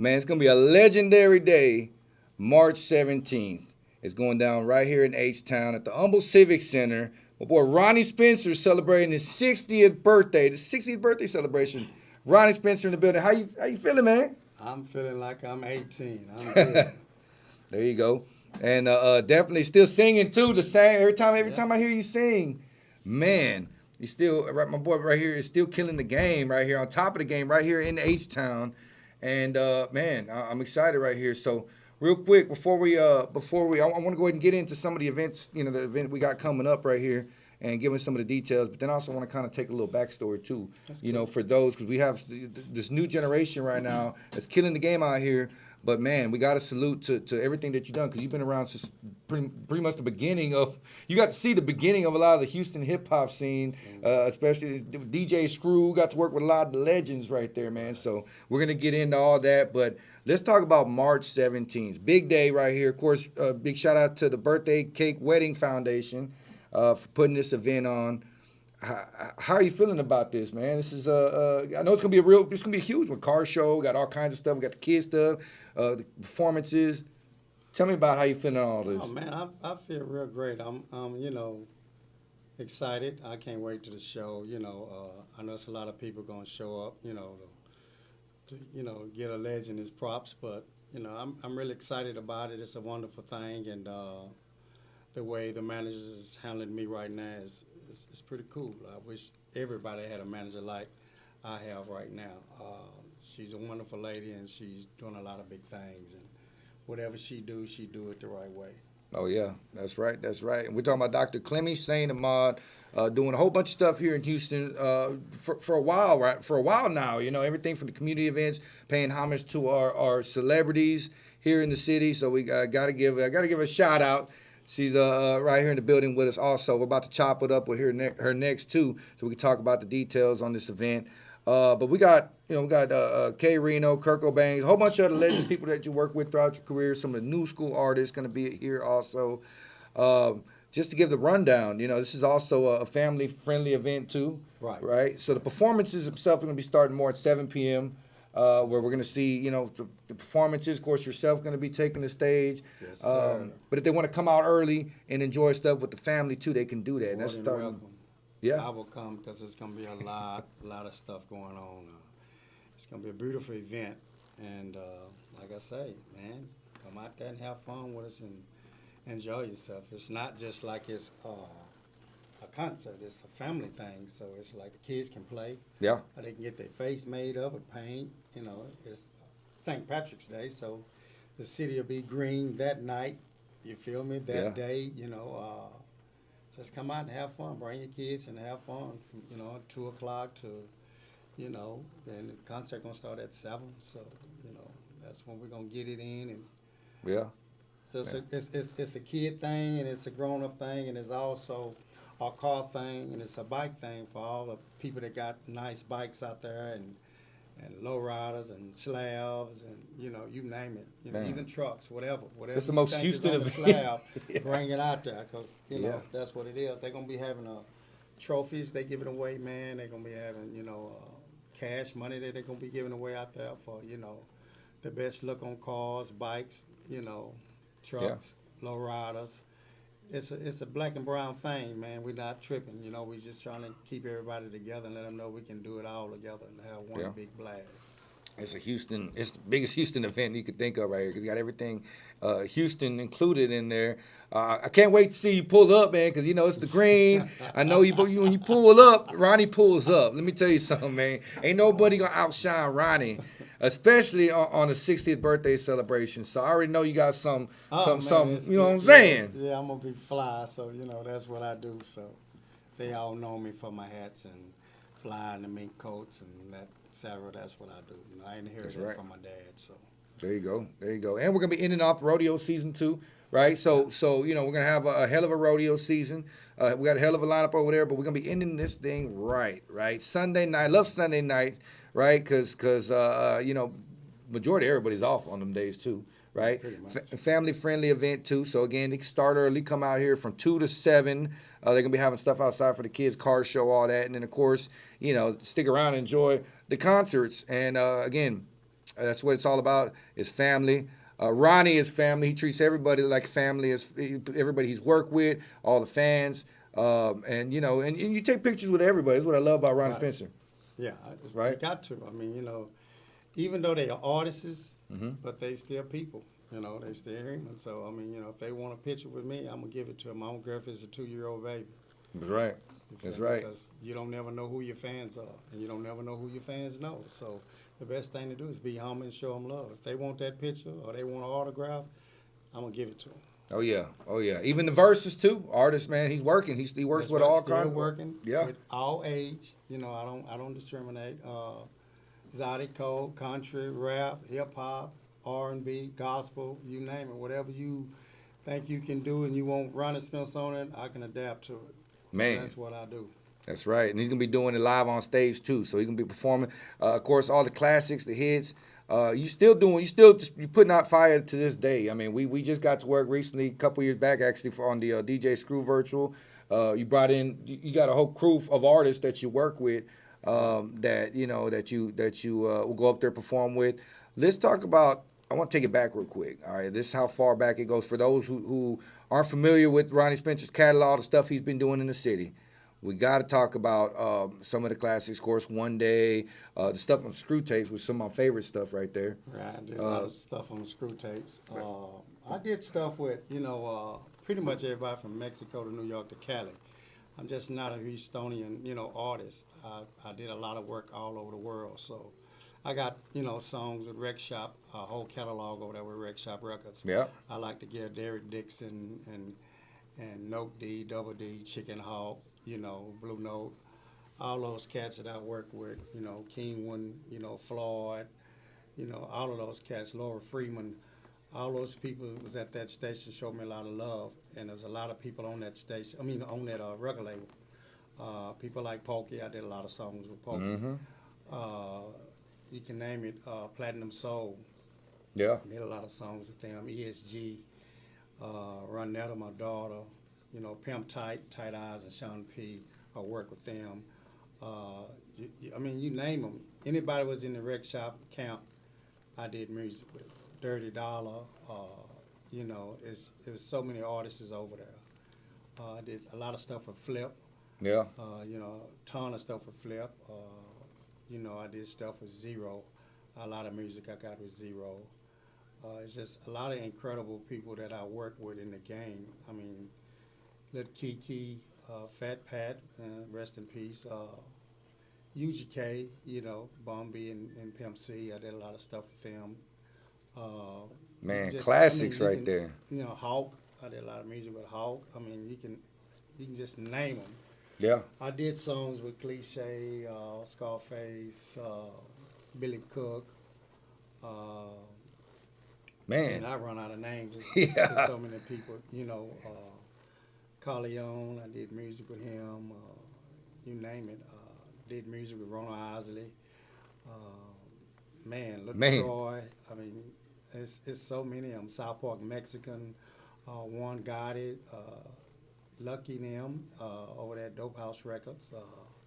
Man, it's going to be a legendary day, March 17th. It's going down right here in H-Town at the Humble Civic Center. My boy Ronnie Spencer is celebrating his 60th birthday, the 60th birthday celebration. Ronnie Spencer in the building. How you feeling, man? I'm feeling like I'm 18. I'm good. There you go. And definitely still singing too. The same every time I hear you sing, man, he's still right. My boy right here is still killing the game right here on top of the game right here in H Town, and man, I'm excited right here. So real quick I want to go ahead and get into some of the events. The event we got coming up right here. And giving some of the details, but then I also want to kind of take a little backstory too. That's For those because we have this new generation right now that's killing the game out here. But man, we got to salute to everything that you've done because you've been around since pretty much the beginning of. You got to see the beginning of a lot of the Houston hip hop scene, especially DJ Screw. Got to work with a lot of the legends right there, man. So we're gonna get into all that, but let's talk about March 17th, big day right here. Of course, big shout out to the Birthday Cake Wedding Foundation for putting this event on. How are you feeling about this, man? This is I know it's gonna be a huge one. Car show, we got all kinds of stuff. We got the kids stuff, the performances. Tell me about how you feeling on all this. Oh man, I feel real great. I'm excited. I can't wait to the show. I know it's a lot of people gonna show up. To get a legend his props, but I'm really excited about it. It's a wonderful thing, and the way the manager is handling me right now is pretty cool. I wish everybody had a manager like I have right now. She's a wonderful lady, and she's doing a lot of big things. And whatever she do it the right way. Oh yeah, that's right. And we're talking about Dr. Clemmy Saint Ahmad, doing a whole bunch of stuff here in Houston for a while, right? For a while now, everything from the community events, paying homage to our celebrities here in the city. So we gotta give a shout out. She's right here in the building with us also. We're about to chop it up with her next too, so we can talk about the details on this event. But we got Kay Reno, Kirk O'Banks, a whole bunch of other legends, people that you work with throughout your career. Some of the new school artists going to be here also. Just to give the rundown, this is also a family-friendly event too. Right. So the performances themselves are going to be starting more at 7 p.m. Where we're going to see, the performances. Of course, yourself going to be taking the stage. Yes, sir. But if they want to come out early and enjoy stuff with the family too, they can do that. And More that's than starting. welcome. Yeah. I will come because it's going to be a lot of stuff going on. It's going to be a beautiful event, and like I say, man, come out there and have fun with us and enjoy yourself. It's not just like it's a concert; it's a family thing. So it's like the kids can play. Yeah. They can get their face made up with paint. It's St. Patrick's Day, so the city will be green that night. You feel me? That day, just come out and have fun. Bring your kids and have fun. 2 o'clock to, then the concert gonna start at 7. So, that's when we're gonna get it in. And Yeah. so it's a kid thing, and it's a grown up thing, and it's also a car thing, and it's a bike thing for all the people that got nice bikes out there, and low riders and slabs, and you name it, Man. even trucks, whatever. It's the you most think Houston is on the event. slab, bring it out there, because Yeah. that's what it is. They're gonna be having trophies they giving away, man. They're gonna be having cash money that they're gonna be giving away out there for the best look on cars, bikes, trucks, low riders. It's a black and brown thing, man. We're not tripping, we're just trying to keep everybody together and let them know we can do it all together and have one big blast. It's the biggest Houston event you could think of right here because you got everything Houston included in there. I can't wait to see you pull up, man, because it's the green. I know when you pull up, Ronnie pulls up. Let me tell you something, man. Ain't nobody gonna outshine Ronnie, especially on the 60th birthday celebration. So I already know you got some, you know what I'm saying? Yeah, I'm gonna be fly, so that's what I do. So they all know me for my hats and fly and the mink coats and that. Etc. That's what I do. I inherited it from my dad. So there you go. And we're gonna be ending off rodeo season 2, right? So we're gonna have a hell of a rodeo season. We got a hell of a lineup over there, but we're gonna be ending this thing right? Sunday night. I love Sunday night, right? Because majority of everybody's off on them days too, right? Family friendly event too. So again, they can start early, come out here from 2 to 7. They're gonna be having stuff outside for the kids, car show, all that, and then of course, stick around and enjoy the concerts. And again, That's what it's all about. Is family. Ronnie is family. He treats everybody like family. As everybody he's worked with, all the fans, and and you take pictures with everybody. That's what I love about Ronnie Right. Spencer. Yeah, Right. you got to. I mean, even though they are artists, Mm-hmm. but they still people. They still human. So I mean, if they want a picture with me, I'm gonna give it to them. I don't care if it's a 2-year-old baby. That's right. You That's feel me? right. Because you don't never know who your fans are, and you don't never know who your fans know. So the best thing to do is be humble and show them love. If they want that picture or they want an autograph, I'm gonna give it to them. Oh yeah. Oh yeah. Even the verses too. Artist man, he's working. He works That's with right, all still kinds. working Yeah. with all age. I don't discriminate. Exotic, cold, country, rap, hip hop, R&B, gospel, you name it. Whatever you think you can do and you want Ronnie Spencer on it, I can adapt to it. Man. That's what I do. That's right, and he's gonna be doing it live on stage too. So he's gonna be performing, of course, all the classics, the hits. You putting out fire to this day. I mean, we just got to work recently, a couple years back actually, on the DJ Screw Virtual. You brought in, you got a whole crew of artists that you work with, that you will go up there perform with. Let's talk about. I want to take it back real quick. All right, this is how far back it goes for those who aren't familiar with Ronnie Spencer's catalog, the stuff he's been doing in the city. We got to talk about some of the classics, of course, One Day, the stuff on Screw Tapes was some of my favorite stuff right there. Right, I did a lot of stuff on the screw tapes. I did stuff with, pretty much everybody from Mexico to New York to Cali. I'm just not a Houstonian, artist. I did a lot of work all over the world. So I got, songs with Rec Shop, a whole catalog over there with Rec Shop Records. Yeah. I like to give Derek Dixon and Note D, Double D, Chicken Hawk, Blue Note, all those cats that I worked with, Kingwin, Floyd, all of those cats, Laura Freeman, all those people was at that station showed me a lot of love, and there's a lot of people on that station. I mean, on that record label. People like Pokey, I did a lot of songs with Pokey. Mm-hmm. You can name it, Platinum Soul. Yeah. I did a lot of songs with them. ESG, Ronetta, my daughter, Pimp Tight, Tight Eyes, and Sean P. I work with them. You name them. Anybody was in the rec shop camp, I did music with. Dirty Dollar, it was so many artists over there. I did a lot of stuff with Flip. Yeah. Ton of stuff with Flip. I did stuff with Zero. A lot of music I got with Zero. It's just a lot of incredible people that I work with in the game. I mean, Little Kiki, Fat Pat, rest in peace. UGK, Bombi and Pimp C. I did a lot of stuff with them. Man, classics right there. Hawk. I did a lot of music with Hawk. I mean, you can just name them. Yeah. I did songs with Cliche, Scarface, Billy Cook. Man. And I run out of names. Yeah. There's so many people. Carleone, I did music with him. You name it. Did music with Ronald Isley. LaTroy. I mean, it's so many of them. South Park Mexican, One Got It, Lucky them over there at Dope House Records.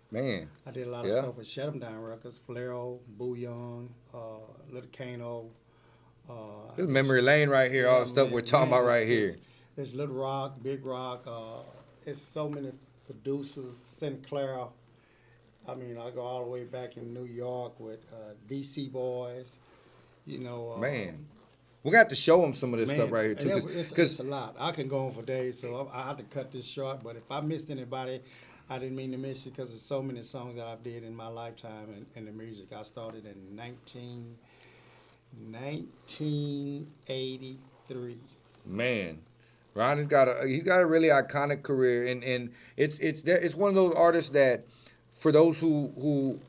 Man. I did a lot of stuff with Shut 'Em Down Records, Flero, Boo Young, Little Kano. This is memory lane right here, all the stuff we're talking about right here. It's Little Rock, Big Rock. It's so many producers, Sinclair. I mean, I go all the way back in New York with DC Boys. Man. We got to show them some of this stuff right here, too. It's a lot. I can go on for days, so I have to cut this short. But if I missed anybody, I didn't mean to miss you because there's so many songs that I've did in my lifetime in the music. I started in 1983. Man. Ronnie's got a really iconic career, and it's one of those artists that, for those who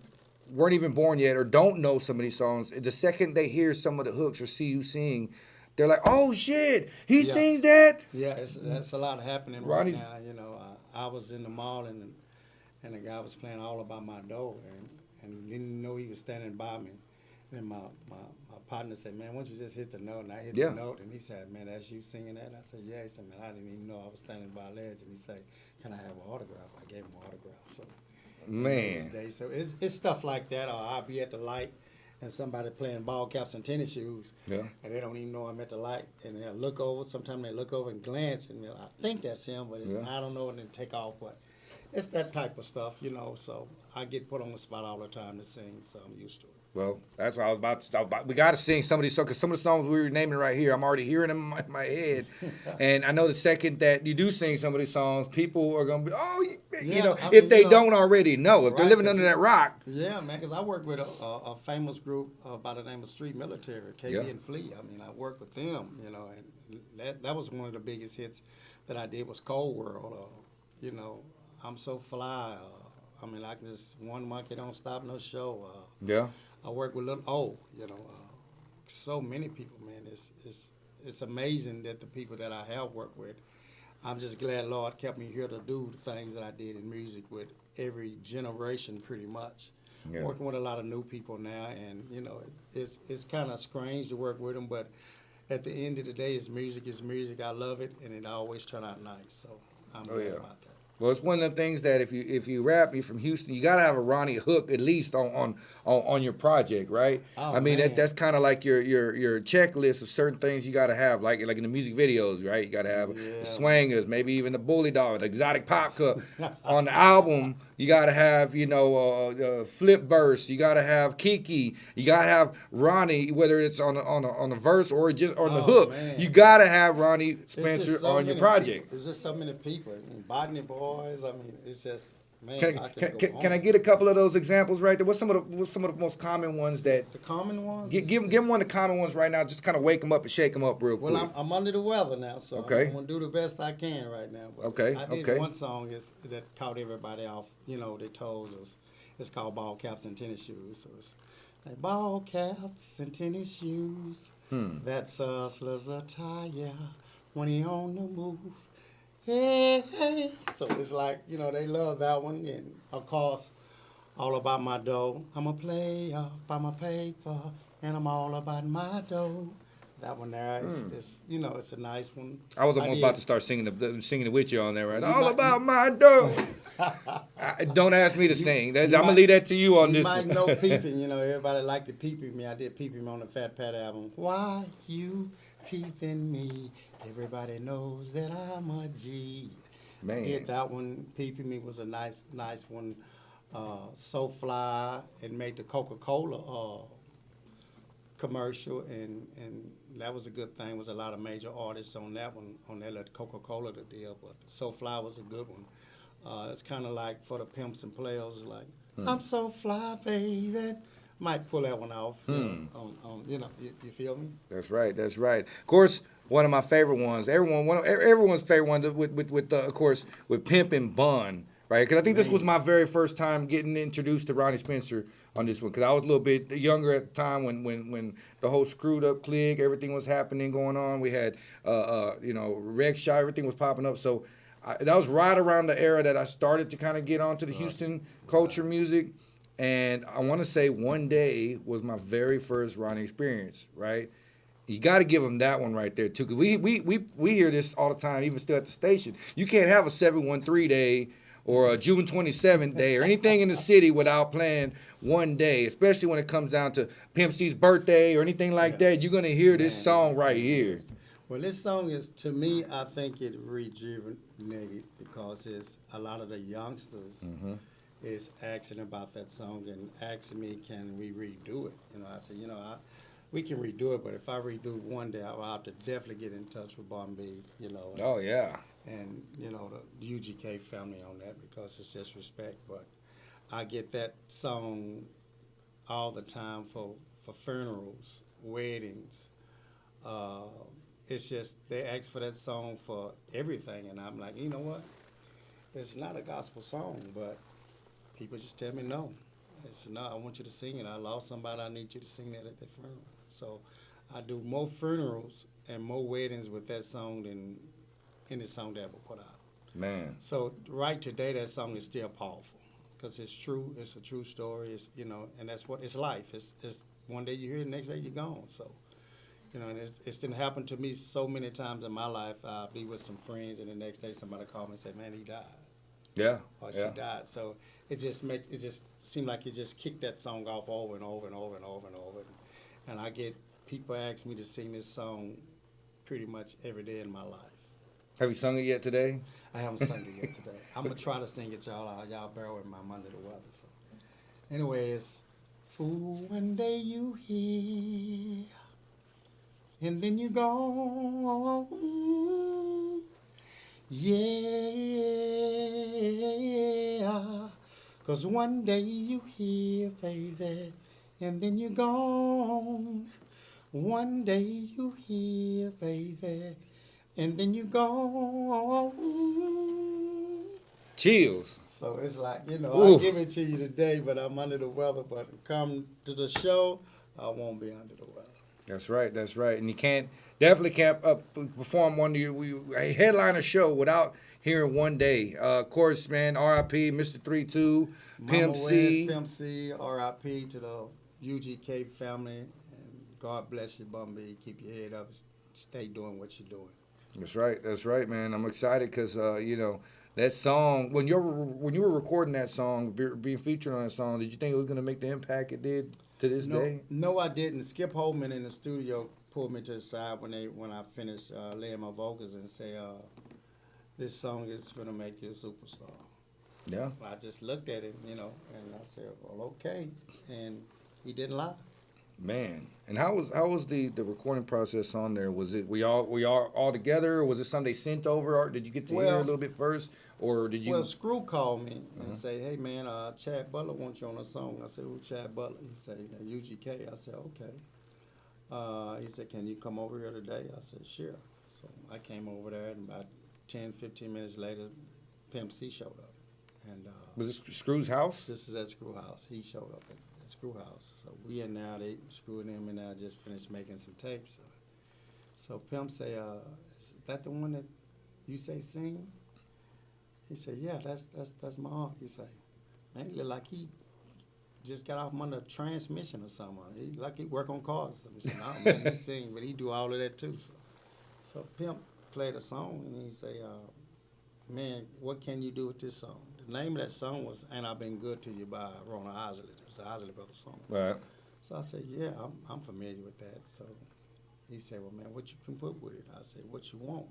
weren't even born yet or don't know some of these songs, the second they hear some of the hooks or see you sing, they're like, "Oh shit, he sings that." Yeah, that's a lot happening Ronnie's, right now. I was in the mall and the guy was playing All About My Dough and didn't know he was standing by me. And my partner said, "Man, why don't you just hit the note?" And I hit the note, and he said, "Man, that's you singing that?" And I said, "Yeah." He said, "Man, I didn't even know I was standing by a ledge." And he said, "Can I have an autograph?" I gave him an autograph. So, man. So it's stuff like that. Or I'll be at the light, and somebody playing ball caps and tennis shoes, Yeah. and they don't even know I'm at the light, and they'll look over. Sometimes they look over and glance, and I think that's him, but it's, Yeah. I don't know, and then take off. But it's that type of stuff, you know. So I get put on the spot all the time to sing, so I'm used to it. Well, that's what I was about to talk about. We got to sing some of these songs because some of the songs we were naming right here, I'm already hearing them in my head. And I know the second that you do sing some of these songs, people are going to be, oh, you Yeah, know, I if mean, they you know, don't already know, if they're right, living 'cause under you- that rock. Yeah, man, because I work with a famous group by the name of Street Military, KB Yeah. and Flea. I mean, I work with them, you know, and that was one of the biggest hits that I did was Cold World. You know, I'm So Fly. I mean, I can just, One Monkey Don't Stop No Show. Yeah. I work with Little O, you know, so many people, man. It's amazing that the people that I have worked with, I'm just glad Lord kept me here to do the things that I did in music with every generation pretty much. Yeah. Working with a lot of new people now, and, you know, it's kind of strange to work with them, but at the end of the day, it's music. I love it, and it always turn out nice, so I'm glad about that. Well, it's one of the things that if you rap, you're from Houston, you gotta have a Ronnie hook at least on your project, right? Oh, I mean man. that's kind of like your checklist of certain things you gotta have, like in the music videos, right? You gotta have Yeah, the swangers, maybe even the bully dog, the exotic pop cup. On the album, you gotta have flip verse, you gotta have Kiki, you gotta have Ronnie, whether it's on the verse or just on the Oh, hook. man. You gotta have Ronnie It's Spencer just so on your many project. people. It's just so many people. I mean, Botany Boys. I mean, it's just, man. Can I get a couple of those examples right there? What's some of the most common ones that the common ones? give them one of the common ones right now? Just kind of wake them up and shake them up real quick. Well, I'm under the weather now, so Okay. I'm gonna do the best I can right now. But Okay, I did okay. one song that caught everybody off. You know, they told us it's called Ball Caps and Tennis Shoes. So it's like ball caps and tennis shoes. That's hustler's attire when he on the move. Hey, hey. So it's like, you know, they love that one. And of course, all about my dough. I'm a player by my paper, and I'm all about my dough. That one there is you know, it's a nice one. I was almost did- about to start singing it with you on there, right? You All might- about my dough. Don't ask me to sing. I'm gonna leave that to you on You this might one. know peeping, you know, everybody like to peep me. I did peep him on the Fat Pat album. Why you peeping me? Everybody knows that I'm a G. Man. I did that one. Peeping me was a nice one. So Fly, and made the Coca-Cola commercial, and that was a good thing. Was a lot of major artists on that one, on that little Coca-Cola deal, but So Fly was a good one. It's kind of like for the pimps and players, like I'm so fly, baby. Might pull that one off. You know, you feel me? That's right. That's right. Of course, one of my favorite ones. Everyone's favorite one with of course with Pimp and Bun, right? Because I think this was my very first time getting introduced to Ronnie Spencer on this one. Because I was a little bit younger at the time when the whole Screwed Up Clique, everything was happening, going on. We had Reg Shot, everything was popping up. So that was right around the era that I started to kind of get onto the Houston culture music. And I want to say One Day was my very first Ronnie experience, right? You got to give them that one right there too, because we hear this all the time, even still at the station. You can't have a 713 day or a June 27th day or anything in the city without playing One Day, especially when it comes down to Pimp C's birthday or anything like that. You're gonna hear this song right here. Well, this song is, to me, I think it rejuvenated because it's a lot of the youngsters is asking about that song and asking me, can we redo it? You know, I said, we can redo it, but if I redo it One Day, I'll have to definitely get in touch with Bombay, you know. Oh yeah. And, you know, the UGK family on that, because it's just respect. But I get that song all the time for funerals, weddings. It's just they ask for that song for everything, and I'm like, you know what? It's not a gospel song, but people just tell me no. It's no, I want you to sing it. I lost somebody, I need you to sing that at the funeral. So I do more funerals and more weddings with that song than any song that I ever put out. Man. So right today, that song is still powerful because it's true. It's a true story. It's, you know, and that's what it's life. It's one day you hear it, the next day you're gone. So, you know, and it's didn't happen to me so many times in my life. I'll be with some friends, and the next day somebody call me and say, "Man, he died." Yeah. or she Yeah. died. So it just seemed like it just kicked that song off over and over and over and over and over. And I get people ask me to sing this song pretty much every day in my life. Have you sung it yet today? I haven't sung it yet today. I'm gonna try to sing it, y'all. Y'all bear with me. I'm under the weather. So, anyway, it's fool one day you hear, and then you go. Yeah, 'cause one day you here, baby, and then you gone. One day you here, baby, and then you gone. Chills. So it's like, I Ooh. give it to you today, but I'm under the weather. But come to the show, I won't be under the weather. That's right. That's right. And you definitely can't perform one of a headliner show without hearing One Day. Of course, man. R.I.P. Mr. 32, Mama Pimp C. Pimp C, R.I.P. to the UGK family, and God bless you, Bumby. Keep your head up. Stay doing what you're doing. That's right. That's right, man. I'm excited because that song when you were recording that song, being featured on that song. Did you think it was going to make the impact it did to this day? No, I didn't. Skip Holman in the studio pulled me to the side when I finished laying my vocals and say, "This song is gonna make you a superstar." Yeah. I just looked at him, and I said, "Well, okay," and he didn't lie. Man, and how was the recording process on there? Was it we all together, or was it something they sent over, or did you get to hear a little bit first, or did you? Well, Screw called me and say, "Hey man, Chad Butler wants you on a song." I said, "Who Chad Butler?" He said, "UGK." I said, "Okay." He said, "Can you come over here today?" I said, "Sure." So I came over there, and about 10, 15 minutes later, Pimp C showed up, and Was this Screw's house? this is at Screw House. He showed up at Screw House. So we in now, they screwing him, and I just finished making some tapes. So Pimp say, "Is that the one that you say sing?" He said, "Yeah, that's my uncle." He said, "Man, he look like he just got off under a transmission or something. He like he work on cars or something." He said, "No, man, he sing, but he do all of that too." So Pimp played a song, and he say, "Man, what can you do with this song?" The name of that song was "Ain't I Been Good to You" by Ronnie Isley. It was the Isley Brothers song. Right. So I said, "Yeah, I'm familiar with that." So he said, "Well, man, what you can put with it?" I said, "What you want?"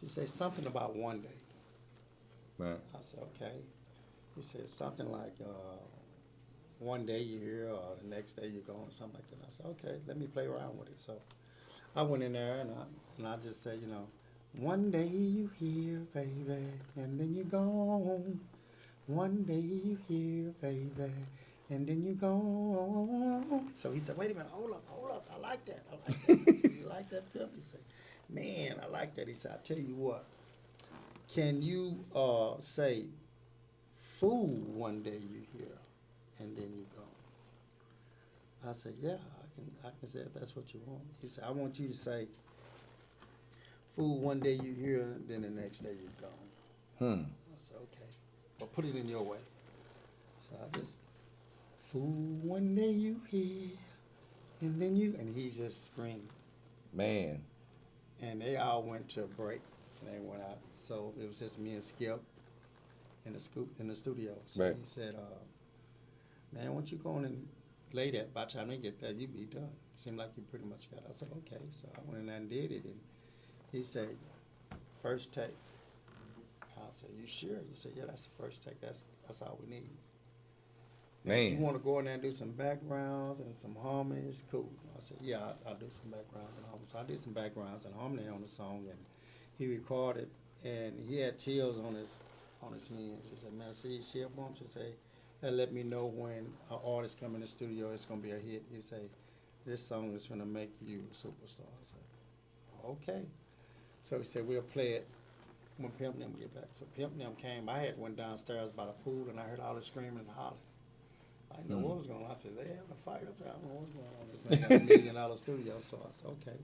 He said, "Something about one day." Right. I said, "Okay." He said, "Something like one day you're here or the next day you're gone," or something like that. I said, "Okay, let me play around with it." So I went in there and I just said, "One day you here, baby, and then you gone. One day you here, baby, and then you gone." So he said, "Wait a minute, hold up. I like that. I like that." I said, "You like that, Pimp?" He said, "Man, I like that." He said, "I tell you what, can you say, fool one day you here, and then you go?" I said, "Yeah, I can say if that's what you want." He said, "I want you to say, fool one day you here, then the next day you gone." I said, "Okay, but put it in your way." So I just, fool one day you here, and then and he just screamed. Man. And they all went to a break, and they went out. So it was just me and Skip in the studio. So Right. he said, "Man, why don't you go on and lay that? By the time they get there, you be done. Seemed like you pretty much got it." I said, "Okay." So I went in there and did it, and he said, "First take." I said, "You sure?" He said, "Yeah, that's the first take. That's all we need." Now, if you Man. want to go in there and do some backgrounds and some harmonies, cool. I said, "Yeah, I'll do some backgrounds and harmonies." So I did some backgrounds and harmony on the song, and he recorded, and he had chills on his hands. He said, "Man, see, Chip, why don't you say, and let me know when an artist come in the studio, it's gonna be a hit." He say, "This song is gonna make you a superstar." I said, "Okay." So he said, "We'll play it when Pimp and them get back." So Pimp and them came. I had went downstairs by the pool, and I heard all the screaming and hollering. I didn't know what was going on. I said, "They having a fight up there. I don't know what's going on." This man got $1 million studio. So I said, "Okay."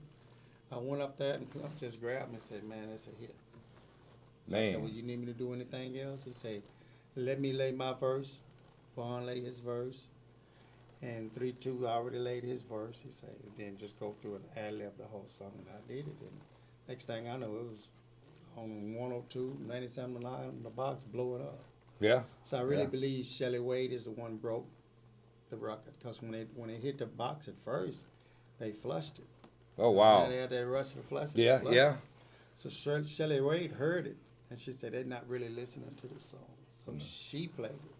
I went up there, and Pimp just grabbed me and said, "Man, it's a hit." I said, "Well, Man. you need me to do anything else?" He said, "Let me lay my verse. Vaughn lay his verse. And 3-2 already laid his verse." He said, "And then just go through and ad-lib the whole song." And I did it. And next thing I know, it was on 102, 97 the box, blow it up. Yeah. So I really Yeah. believe Shelley Wade is the one broke the record, because when they hit the box at first, they flushed it. Oh wow. They had that rush to flush it. Yeah, Flushed yeah. it. So Shelley Wade heard it, and she said they're not really listening to the song. So she played it.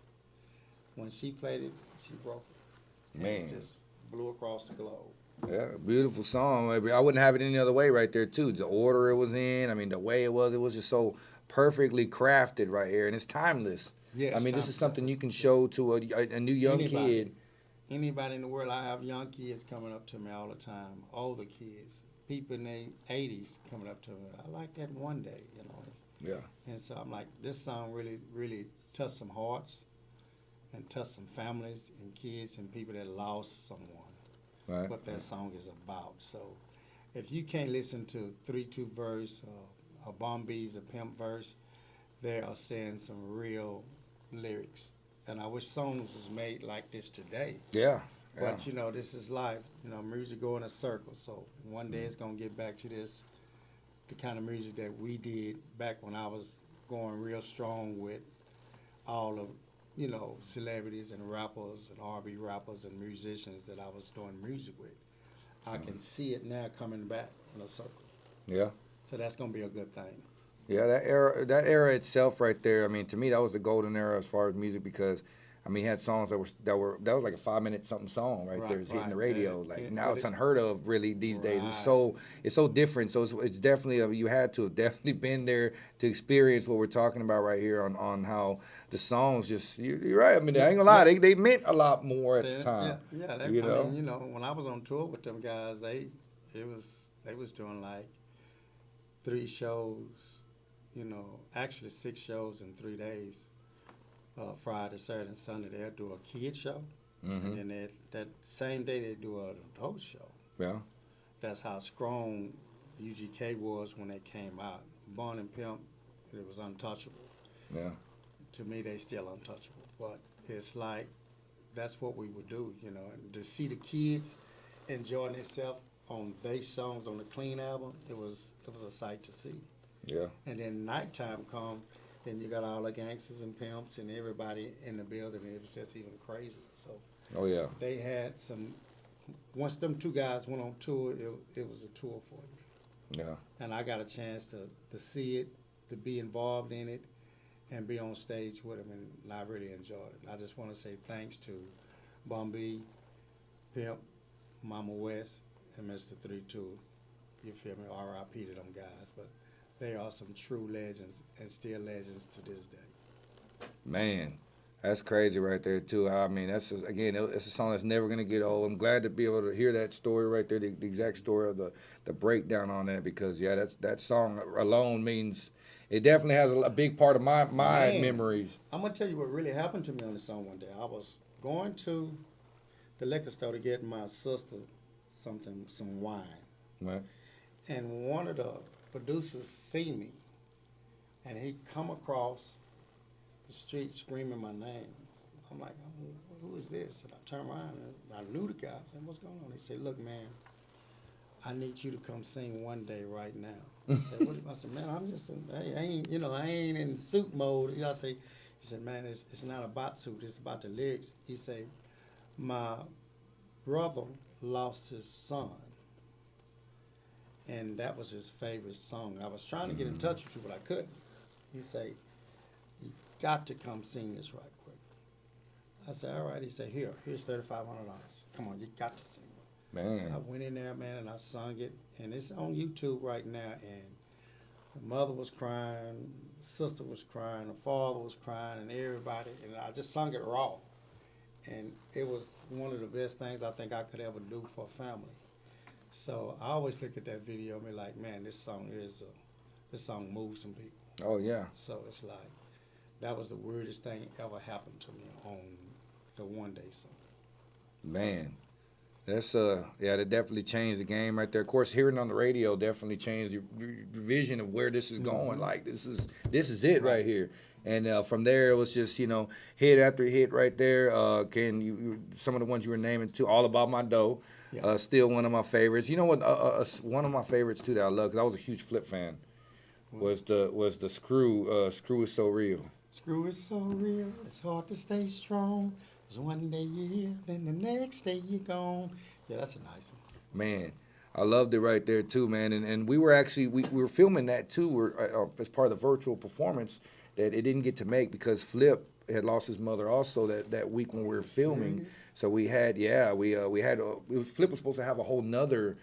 When she played it, she broke it. Man. And it just blew across the globe. Yeah, beautiful song. I wouldn't have it any other way right there too. The order it was in, I mean, the way it was just so perfectly crafted right here, and it's timeless. Yeah, I it's mean, this is timeless. something you can show to a new young kid. Anybody in the world. I have young kids coming up to me all the time, older kids, people in their 80s coming up to me. I like that one day, you know. Yeah. And so I'm like, this song really, really touched some hearts and touched some families and kids and people that lost someone. Right. What that song is about. So if you can't listen to 3-2 verse or Bombay's a pimp verse, they are saying some real lyrics. And I wish songs was made like this today. Yeah. Yeah. But, you know, this is life. You know, music go in a circle. So one day it's going to get back to this, the kind of music that we did back when I was going real strong with all of, you know, celebrities and rappers and R&B rappers and musicians that I was doing music with. I can see it now coming back in a circle. Yeah. So that's going to be a good thing. Yeah, that era itself right there. I mean, to me, that was the golden era as far as music because, I mean, he had songs that was like a 5-minute something song right there. It's hitting the radio. Like now, it's unheard of really these days. It's so different. So it's definitely you had to have definitely been there to experience what we're talking about right here on how the songs just you're right. I mean, I ain't gonna lie, they meant a lot more at the time. Yeah. You know? I mean, you know, when I was on tour with them guys, they was doing like 3 shows. You know, actually 6 shows in 3 days. Friday, Saturday, and Sunday, they'll do a kid show. Mm-hmm. And then that same day, they do an adult show. Yeah. That's how strong UGK was when they came out. Born and Pimp, it was untouchable. Yeah. To me, they still untouchable. But it's like, that's what we would do, you know. And to see the kids enjoying themselves on their songs on the Clean album, it was a sight to see. Yeah. And then nighttime come, then you got all the gangsters and pimps and everybody in the building. It was just even crazy. So Oh yeah. they had some. Once them 2 guys went on tour, it was a tour for you. Yeah. And I got a chance to see it, to be involved in it, and be on stage with them, and I really enjoyed it. I just want to say thanks to Bombay, Pimp, Mama West, and Mr. 3-2. You feel me? R.I.P. to them guys, but they are some true legends and still legends to this day. Man, that's crazy right there too. I mean, it's a song that's never gonna get old. I'm glad to be able to hear that story right there, the exact story of the breakdown on that, because yeah, that song alone means it definitely has a big part of my memories. I'm gonna tell you what really happened to me on the song one day. I was going to the liquor store to get my sister some wine, Right. and one of the producers see me, and he come across the street screaming my name. I'm like, who is this? And I turn around and I knew the guy. I said, what's going on? He said, look, man, I need you to come sing one day right now. I said, what? I said, man, I ain't in suit mode. He said, man, it's not about suit. It's about the lyrics. He said, my brother lost his son, and that was his favorite song. I was trying to get in touch with you, but I couldn't. He said, you got to come sing this right quick. I said, all right. He said, here's $3,500. Come on, you got to sing it. Man. So I went in there, man, and I sung it, and it's on YouTube right now, and the mother was crying, the sister was crying, the father was crying, and everybody, and I just sung it raw. And it was one of the best things I think I could ever do for a family. So I always look at that video and be like, man, this song moves some people. Oh yeah. So it's like, that was the weirdest thing ever happened to me on the One Day song. Man. That's that definitely changed the game right there. Of course, hearing it on the radio definitely changed your vision of where this is going. Like this is it right here. And from there, it was just hit after hit right there. Some of the ones you were naming too, All About My Dough, still one of my favorites. You know what? One of my favorites too that I love, because I was a huge Flip fan. was the Screw Is So Real. Screw is so real, it's hard to stay strong. 'Cause one day you're here, then the next day you're gone. Yeah, that's a nice one. Man, I loved it right there too, man. And we were actually we were filming that too. As part of the virtual performance that it didn't get to make because Flip had lost his mother also that week when we were filming. Serious? So we had Flip was supposed to have a whole nother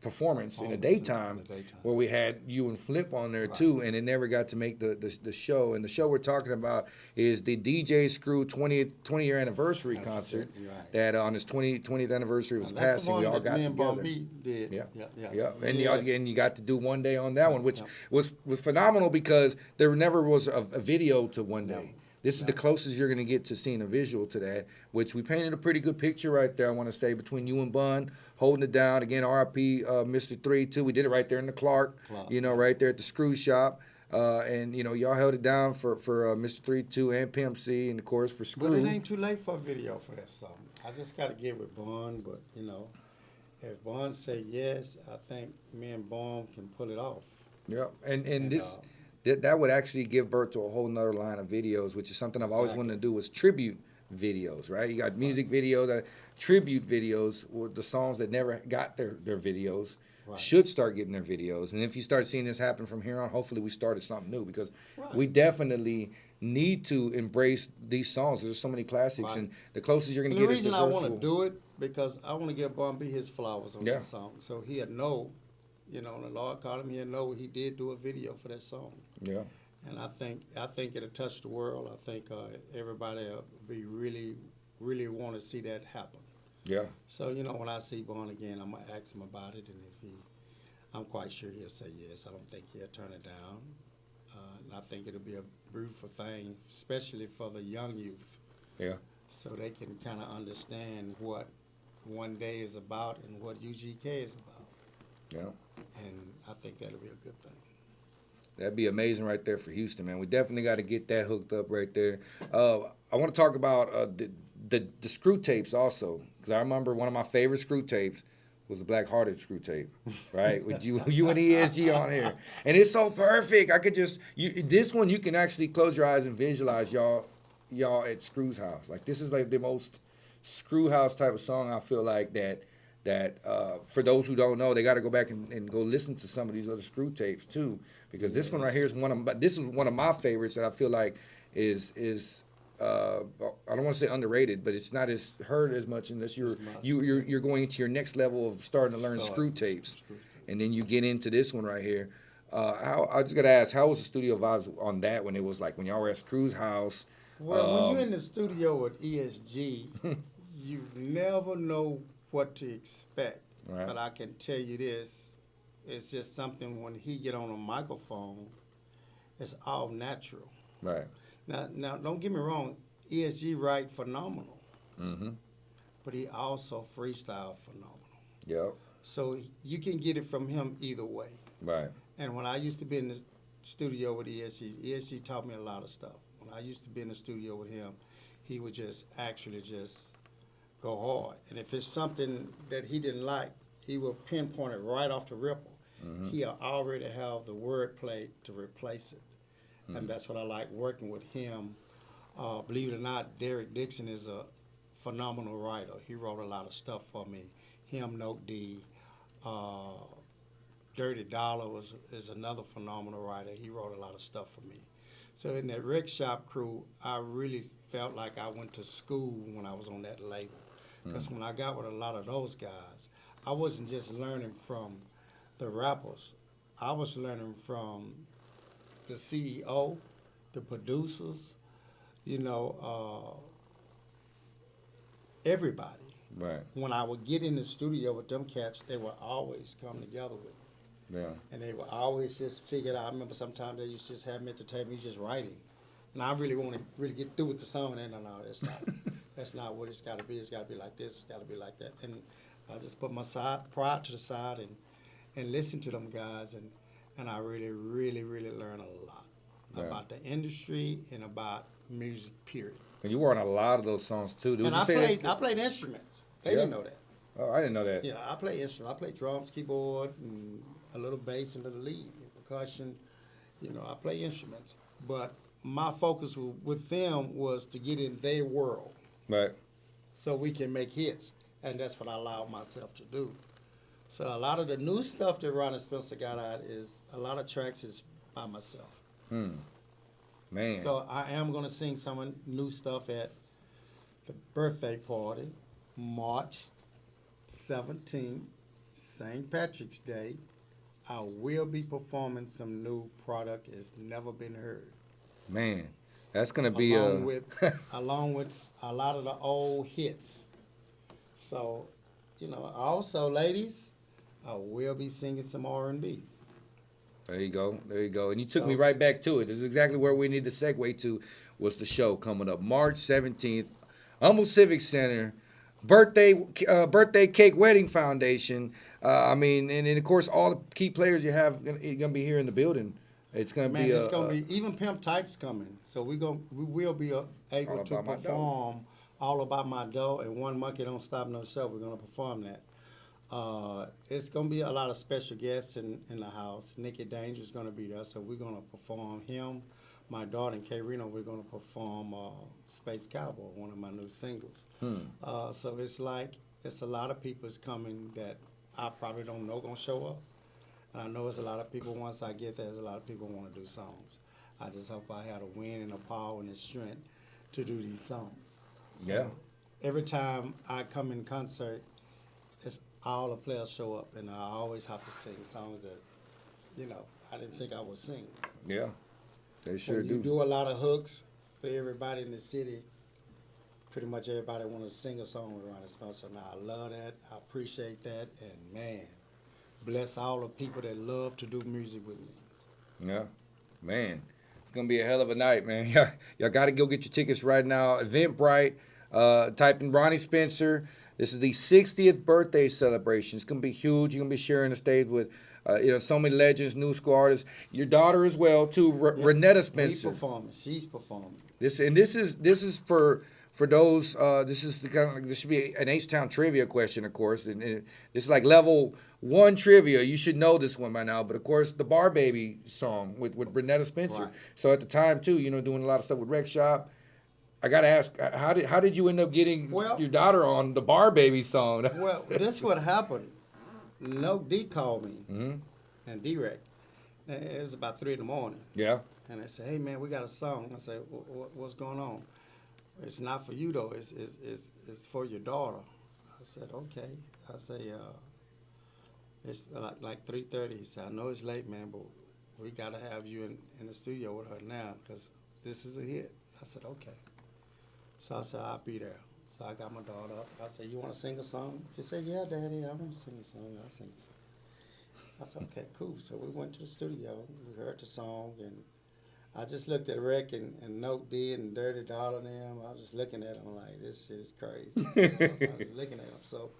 performance in the daytime where we had you and Flip on there too, and it never got to make the show. And the show we're talking about is the DJ Screw 20-year anniversary concert that on his 20th anniversary was passing. We all got together. Did. Yeah. And you got to do One Day on that one, which was phenomenal because there never was a video to One Day. This is the closest you're going to get to seeing a visual to that, which we painted a pretty good picture right there, I want to say, between you and Bun, holding it down. Again, RIP Mr. 3, too. We did it right there in the Clark, right there at the Screw Shop. And, y'all held it down for Mr. 3, 2, and Pimp C, and, of course, for Screw. But it ain't too late for a video for that song. I just got to get with Bun, but, if Bun say yes, I think me and Bun can pull it off. Yeah, and this... That would actually give birth to a whole nother line of videos, which is something I've always wanted to do, was tribute videos, right? You got music videos, tribute videos, or the songs that never got their videos should start getting their videos. And if you start seeing this happen from here on, hopefully we started something new because we definitely need to embrace these songs. There's so many classics, and the closest you're going to get is the virtual. The reason I want to do it, because I want to give Bun B his flowers on that song. So he'll know. The Lord called him. He'll know he did do a video for that song. Yeah. And I think it'll touch the world. I think everybody will be really want to see that happen. Yeah. So when I see Bun again, I'm gonna ask him about it, and I'm quite sure he'll say yes. I don't think he'll turn it down. And I think it'll be a beautiful thing, especially for the young youth. Yeah. So they can kind of understand what One Day is about and what UGK is about. Yeah. And I think that'll be a good thing. That'd be amazing right there for Houston, man. We definitely got to get that hooked up right there. I want to talk about the screw tapes also, because I remember one of my favorite screw tapes was the Black Hearted screw tape, right? With you and ESG on here, and it's so perfect. I could this one you can actually close your eyes and visualize y'all at Screw's house. Like this is like the most Screw house type of song I feel like that for those who don't know, they got to go back and go listen to some of these other Screw tapes too, because this one right here is one of my favorites that I feel like is I don't want to say underrated, but it's not as heard as much unless you're going to your next level of starting to learn screw tapes, and then you get into this one right here. I just gotta ask, how was the studio vibes on that when it was like when y'all were at Screw's house? Well, when you're in the studio with ESG, you never know what to expect. Right. But I can tell you this, it's just something when he get on a microphone, it's all natural. Right. Now don't get me wrong, ESG write phenomenal. Mm-hmm. But he also freestyle phenomenal. Yep. So you can get it from him either way. Right. And when I used to be in the studio with ESG taught me a lot of stuff. When I used to be in the studio with him, he would just go hard. And if it's something that he didn't like, he will pinpoint it right off the ripple. Mm-hmm. He'll already have the wordplay to replace it. Mm-hmm. And that's what I like working with him. Believe it or not, Derek Dixon is a phenomenal writer. He wrote a lot of stuff for me. Him, Note D, Dirty Dollar is another phenomenal writer. He wrote a lot of stuff for me. So in that Rec Shop crew, I really felt like I went to school when I was on that label. Because when I got with a lot of those guys, I wasn't just learning from the rappers. I was learning from the CEO, the producers, everybody. Right. When I would get in the studio with them cats, they would always come together with me. Yeah. And they would always just figure it out. I remember sometimes they used to just have me at the table, he's just writing. And I really want to really get through with the song, and no, that's not. That's not what it's got to be. It's got to be like this. It's got to be like that. And I just put my pride to the side and listen to them guys, and I really, really, really learn a lot about the industry and about music, period. And you were on a lot of those songs too. And I played instruments. They didn't know that. Oh, I didn't know that. Yeah, I play instruments. I play drums, keyboard, and a little bass and a little lead. percussion. You know, I play instruments, but my focus with them was to get in their world Right. so we can make hits, and that's what I allowed myself to do. So a lot of the new stuff that Ronnie Spencer got out is a lot of tracks is by myself. Man. So I am gonna sing some new stuff at the birthday party, March 17th, St. Patrick's Day. I will be performing some new product that's never been heard. Man. That's gonna be along with along with a lot of the old hits. So, you know, also ladies, I will be singing some R&B. There you go. There you go. And you took So- me right back to it. This is exactly where we need to segue to was the show coming up March 17th, Humble Civic Center, birthday cake wedding foundation. I mean, and of course all the key players you have gonna be here in the building. It's gonna Man, be it's gonna be even Pimp Tyke's coming, so we will be able All to About My Dough. perform All About My Dough and One Monkey Don't Stop No Show. We're gonna perform that. It's gonna be a lot of special guests in the house. Nikki Danger's gonna be there, so we're gonna perform him. My daughter and K Reno, we're gonna perform Space Cowboy, one of my new singles. So it's like it's a lot of people is coming that I probably don't know gonna show up. And I know it's a lot of people, once I get there, there's a lot of people want to do songs. I just hope I have a win and a power and a strength to do these songs. So Yeah. every time I come in concert, it's all the players show up, and I always have to sing songs that, you know, I didn't think I would sing. Yeah. They sure When you do. do a lot of hooks for everybody in the city, pretty much everybody want to sing a song with Ronnie Spencer. Now, I love that. I appreciate that. And, man, bless all the people that love to do music with me. Yeah. Man. It's gonna be a hell of a night, man. Y'all gotta go get your tickets right now. Eventbrite. Type in Ronnie Spencer. This is the 60th birthday celebration. It's gonna be huge. You're gonna be sharing the stage with so many legends, new school artists. Your daughter as well, too, Renetta Spencer. She's performing. This is for those. This is the kind of, this should be an H-Town trivia question, of course, and this is like level 1 trivia. You should know this one by now. But of course, the Bar Baby song with Renetta Spencer. Right. So at the time too, doing a lot of stuff with Rec Shop. I gotta ask, how did you end up getting your daughter on the Bar Baby song? Well, this what happened. No D called me, and D-Rec. It was about 3 in the morning. Yeah. And they said, "Hey man, we got a song." I said, "What's going on?" "It's not for you though. It's for your daughter." I said, "Okay." I say, "It's like 3:30." He said, "I know it's late, man, but we gotta have you in the studio with her now because this is a hit." I said, "Okay." So I said, "I'll be there." So I got my daughter up. I said, "You want to sing a song?" She said, "Yeah, Daddy, I want to sing a song. I'll sing a song." I said, "Okay, cool." So we went to the studio. We heard the song, and I just looked at Rick and Note D and Dirty Dollar and them. I was just looking at them like, this shit is crazy. I was looking at them. So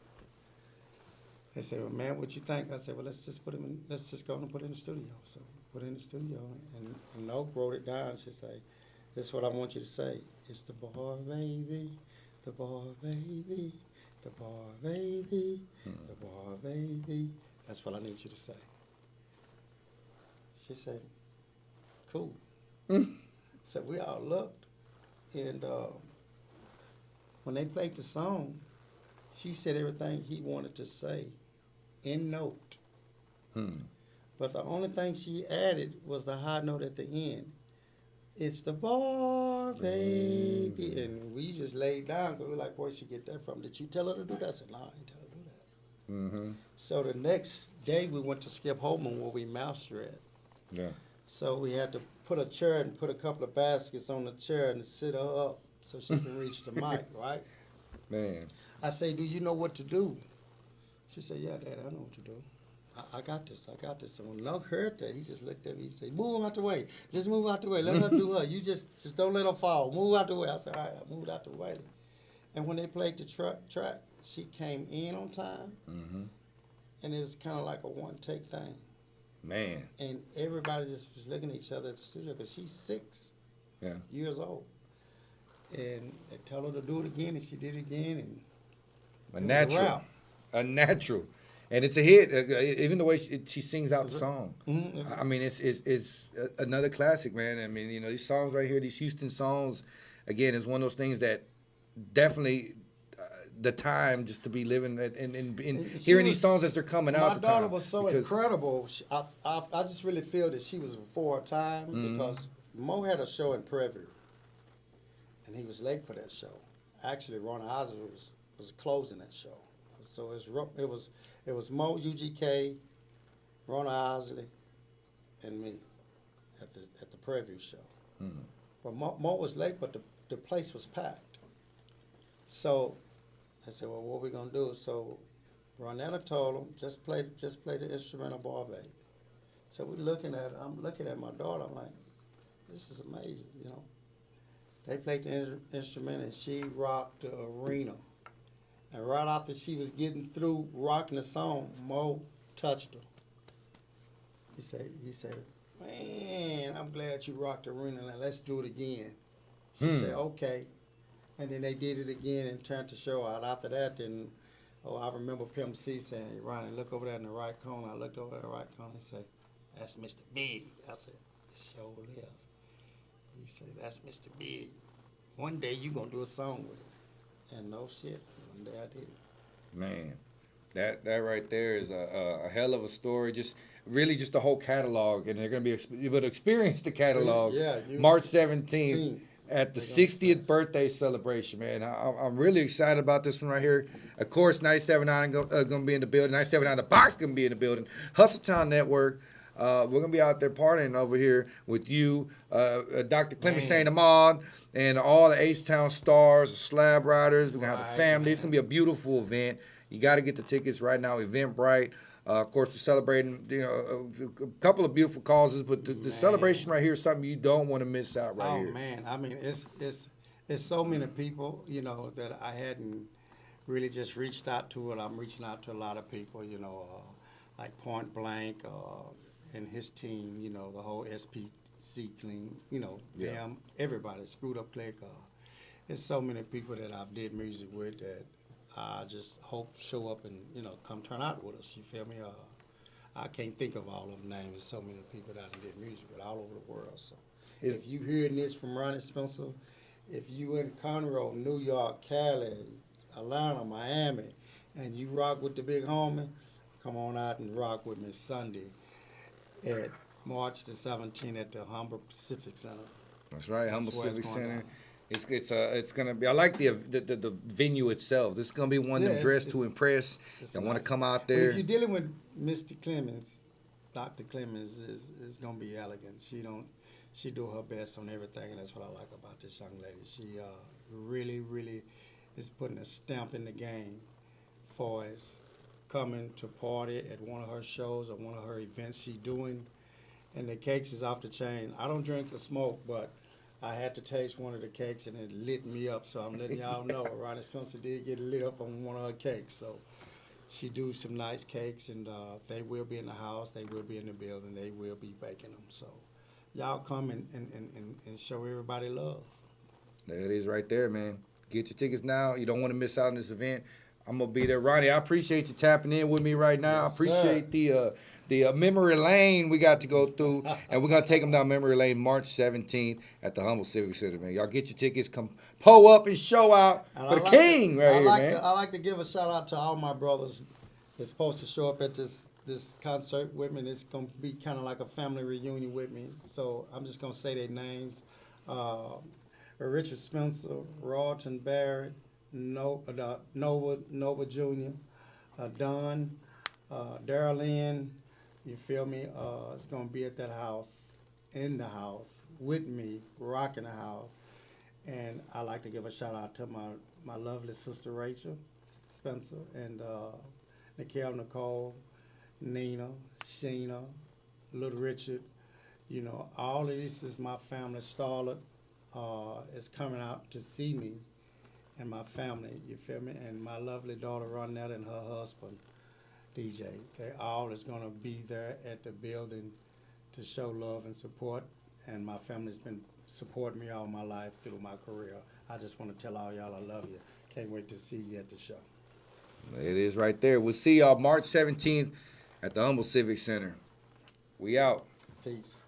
they said, "Well, man, what you think?" I said, "Well, let's just go and put it in the studio." So put it in the studio, and Note wrote it down. She said, "This is what I want you to say. It's the bar baby, the bar baby, the bar baby, the bar baby. That's what I need you to say." She said, "Cool." So we all looked, and when they played the song, she said everything he wanted to say in note. But the only thing she added was the high note at the end. "It's the bar, baby." And we just laid down because we were like, "Where'd she get that from? Did you tell her to do that?" I said, "No, I didn't tell her to do that." So the next day we went to Skip Holman where we mastered at. Yeah. So we had to put a chair and put a couple of baskets on the chair and sit her up so she can reach the mic, right? Man. I say, "Do you know what to do?" She said, "Yeah, Dad, I know what to do. I got this. So when Luke heard that, he just looked at me and said, "Move out the way. Just move out the way. Let her do her. You just don't let her fall. Move out the way." I said, "All right," I moved out the way. And when they played the track, she came in on time. And it was kind of like a one-take thing. Man. And everybody just was looking at each other at the studio because she's 6 years old. And they told her to do it again, and she did it again. And A natural. and it's a hit. Even the way she sings out the song. Mhm. I mean, it's another classic, man. I mean, you know, these songs right here, these Houston songs, again, is one of those things that definitely the time just to be living and She hearing was- these songs as they're coming out. My The daughter time, was so because- incredible. I just really feel that she was before her time because Mo had a show in Prairie, and he was late for that show. Actually, Ron Isley was closing that show, so it was Mo, UGK, Ron Isley, and me at the Prairie show. But Mo was late, but the place was packed. So I said, well, what we gonna do? So Ronetta told him, just play the instrumental bar, baby. So I'm looking at my daughter, I'm like, this is amazing, you know. They played the instrument and she rocked the arena. And right after she was getting through rocking the song, Mo touched her. He said, man, I'm glad you rocked the arena. Now let's do it again. She said, okay. And then they did it again and turned the show out. After that, then, I remember Pimp C saying, Ronnie, look over there in the right corner. I looked over in the right corner and said, that's Mr. Big. I said, it sure is. He said, that's Mr. Big. One day you going to do a song with him. And no shit, one day I did it. Man, that right there is a hell of a story. Just really just the whole catalog, and they're going to be able to experience the catalog. Yeah, March 17th at the 60th birthday celebration, man. I'm really excited about this one right here. Of course, 97.9 going to be in the building. 97.9 The Box going to be in the building. Hustletown Network. We're going to be out there partying over here with you, Dr. Clement St. Ahmad, and all the H-Town stars, the Slab Riders. We're going to have the family. It's going to be a beautiful event. You got to get the tickets right now, Eventbrite. Of course, we're celebrating, you know, a couple of beautiful causes, but the celebration right here is something you don't want to miss out right here. Oh, man. I mean, it's so many people, you know, that I hadn't really just reached out to, and I'm reaching out to a lot of people, you know, like Point Blank and his team, you know, the whole SPC clean, you know, them, everybody, Screwed Up Click. There's so many people that I've did music with that I just hope show up and, you know, come turn out with us. You feel me? I can't think of all of them names. There's so many people that I did music with all over the world. So if you hearing this from Ronnie Spencer, if you in Conroe, New York, Cali, Atlanta, Miami, and you rock with the big homie, come on out and rock with me Sunday at March the 17th at the Humble Pacific Center. That's right, Humble where it's Civic going Center. down. It's gonna be. I like the venue itself. This is gonna be one Yeah, them dressed to it's- impress. It's They want to nice. come out But there. if you're dealing with Mr. Clemens, Dr. Clemens is gonna be elegant. She do her best on everything, and that's what I like about this young lady. She really is putting a stamp in the game for us coming to party at one of her shows or one of her events she doing, and the cakes is off the chain. I don't drink or smoke, but I had to taste one of the cakes and it lit me up. So I'm letting y'all know, Ronnie Spencer did get lit up on one of her cakes. So she do some nice cakes, and they will be in the house. They will be in the building. They will be baking them. So y'all come and show everybody love. There it is right there, man. Get your tickets now. You don't want to miss out on this event. I'm gonna be there, Ronnie. I appreciate you tapping in with me right now. Yes, I appreciate the memory lane we got to go through, and we're gonna take them down memory lane March 17th at the Humble Civic Center, man. Y'all get your tickets, come pull up and show out And for I the like king to, right I here, like man. To, I like to give a shout out to all my brothers that's supposed to show up at this concert with me. It's gonna be kind of like a family reunion with me. So I'm just gonna say their names: Richard Spencer, Rawton Barrett, Nova Jr., Don, Darrell Lynn. You feel me? It's gonna be at that house, in the house, with me, rocking the house. And I like to give a shout out to my lovely sister Rachel Spencer and Nikhil Nicole, Nina, Sheena, Little Richard. You know, all of this is my family. Starlet is coming out to see me and my family. You feel me? And my lovely daughter Ronette and her husband DJ. They all is gonna be there at the building to show love and support. And my family's been supporting me all my life through my career. I just want to tell all y'all I love you. Can't wait to see you at the show. It is right there. We'll see y'all March 17th at the Humble Civic Center. We out. Peace.